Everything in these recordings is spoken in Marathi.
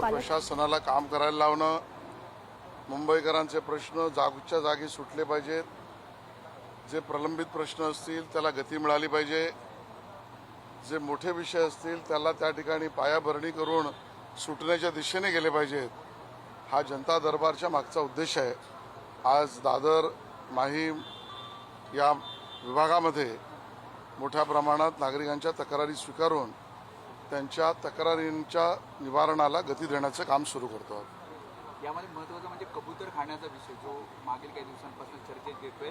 प्रशासनाला काम करायला लावणं, मुंबईकरांचे प्रश्न जागच्या जागी सुटले पाहिजेत, जे प्रलंबित प्रश्न असतील त्याला गती मिळाली पाहिजे, जे मोठे विषय असतील त्याला त्या ठिकाणी पायाभरणी करून सुटण्याच्या दिशेने गेले पाहिजेत, हा जनता दरबारच्या मागचा उद्देश आहे। आज दादर माहीम या विभागामध्ये मोठ्या प्रमाणात नागरिकांच्या तक्रारी स्वीकारून त्यांच्या तक्रारींच्या निवारणाला गती देण्याचं काम सुरू करतो आहोत। यामध्ये महत्त्वाचं म्हणजे कबूतर खाण्याचा विषय जो मागील काही दिवसांपासून चर्चेत येतोय।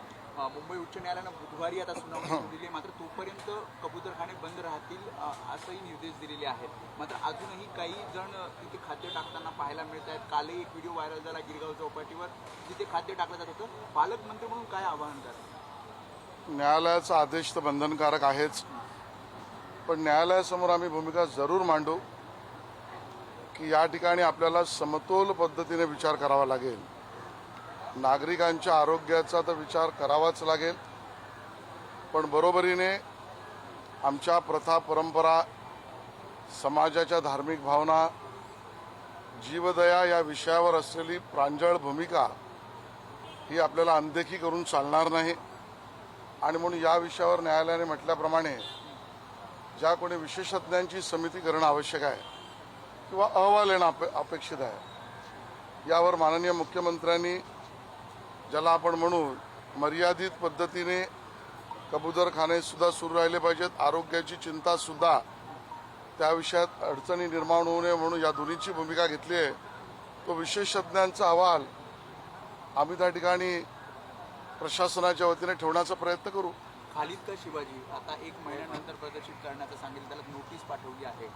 मुंबई उच्च न्यायालयानं बुधवारी आता सुनावणी दिली, मात्र तोपर्यंत कबूतरखाने बंद राहतील असंही निर्देश दिलेले आहेत। मात्र अजूनही काही जण तिथे खाद्य टाकताना पाहायला मिळत आहेत। कालही एक व्हिडिओ व्हायरल झाला गिरगाव चौपाटीवर, जिथे खाद्य टाकलं जात होतं। पालकमंत्री म्हणून काय आवाहन कराल? न्यायालयाचा आदेश तर बंधनकारक आहेच, पण न्यायालयासमोर आम्ही भूमिका जरूर मांडू की या ठिकाणी आपल्याला समतोल पद्धतीने विचार करावा लागेल। नागरिकांच्या आरोग्याचा तर विचार करावाच लागेल, पण बरोबरीने आमच्या प्रथा परंपरा, समाजाच्या धार्मिक भावना, जीवदया या विषयावर असलेली प्रांजळ भूमिका ही आपल्याला अनदेखी करून चालणार नाही। आणि म्हणून या विषयावर न्यायालयाने म्हटल्याप्रमाणे ज्या कोणी विशेषज्ञांची समिती करणं आवश्यक आहे किंवा अहवाल येणं अपेक्षित आहे, यावर माननीय मुख्यमंत्र्यांनी ज्याला आपण म्हणू मर्यादित पद्धतीने कबूतरखाने सुद्धा सुरू राहिले पाहिजेत, आरोग्याची चिंता सुद्धा त्या विषयात अडचणी निर्माण होऊ नये म्हणून या दोन्हीची भूमिका घेतली आहे। तो विशेषज्ञांचा अहवाल आम्ही त्या ठिकाणी प्रशासनाच्या वतीने ठेवण्याचा प्रयत्न करू। खालिद का शिवाजी आता 1 महिन्यानंतर प्रदर्शित करण्याचं सांगितलं, त्याला नोटीस पाठवली आहे।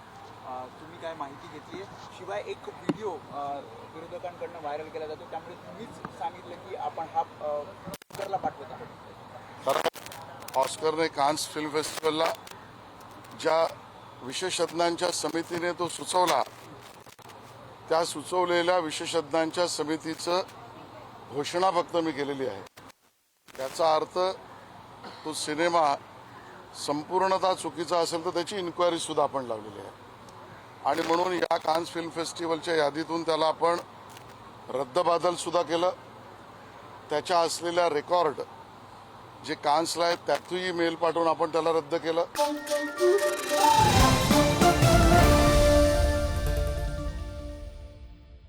तुम्ही काय माहिती घेतली आहे? शिवाय एक व्हिडिओ विरोधकांकडून व्हायरल केला जातो, त्यामुळे तुम्हीच सांगितलं की आपण हा ऑस्करला पाठवत आहोत। ऑस्करने कान्स फिल्म फेस्टिवलला ज्या विशेषज्ञांच्या समितीने तो सुचवला, त्या सुचवलेल्या विशेषज्ञांच्या समितीचं घोषणा फक्त मी केलेली आहे। त्याचा अर्थ तो सिनेमा संपूर्णतः चुकीचा असेल तर त्याची इन्क्वायरी सुद्धा आपण लावलेली आहे, आणि म्हणून या कान्स फिल्म फेस्टिवलच्या यादीतून त्याला आपण रद्दबादल सुद्धा केलं। त्याच्या असलेल्या रेकॉर्ड जे कान्सला आहेत त्यातही मेल पाठवून आपण त्याला रद्द केलं।